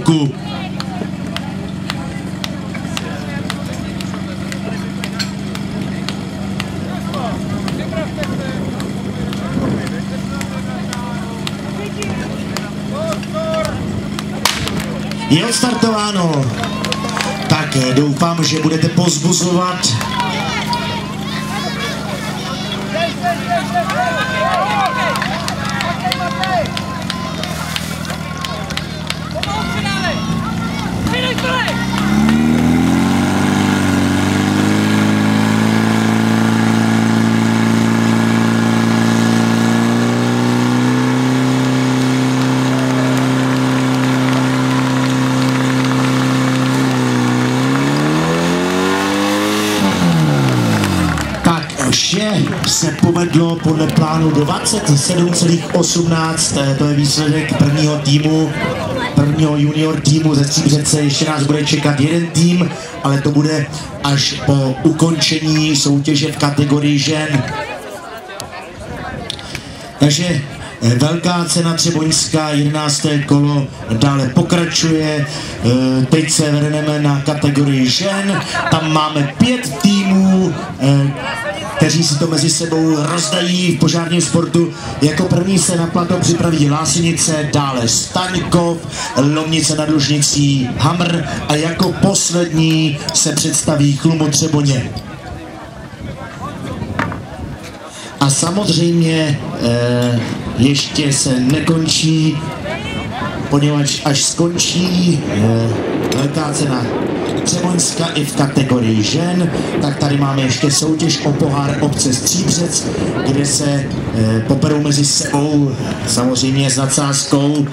půlku. Je odstartováno. Tak doufám, že budete povzbuzovat. Vše se povedlo podle plánu 27,18, to je výsledek prvního týmu, prvního junior týmu ze Stříbřece. Ještě nás bude čekat jeden tým, ale to bude až po ukončení soutěže v kategorii žen. Takže velká cena Třeboňska, 11. kolo dále pokračuje. Teď se vrhneme na kategorii žen. Tam máme 5 týmů, kteří si to mezi sebou rozdají v požárním sportu. Jako první se na plato připraví Lásinice, dále Staňkov, Lomnice nad Lužnicí, Hamr a jako poslední se představí Chlumotřeboně. A samozřejmě ještě se nekončí, poněvadž až skončí velká cena Třeboňska i v kategorii žen, tak tady máme ještě soutěž o pohár obce Stříbřec, kde se poperou mezi sebou, samozřejmě s nadsázkou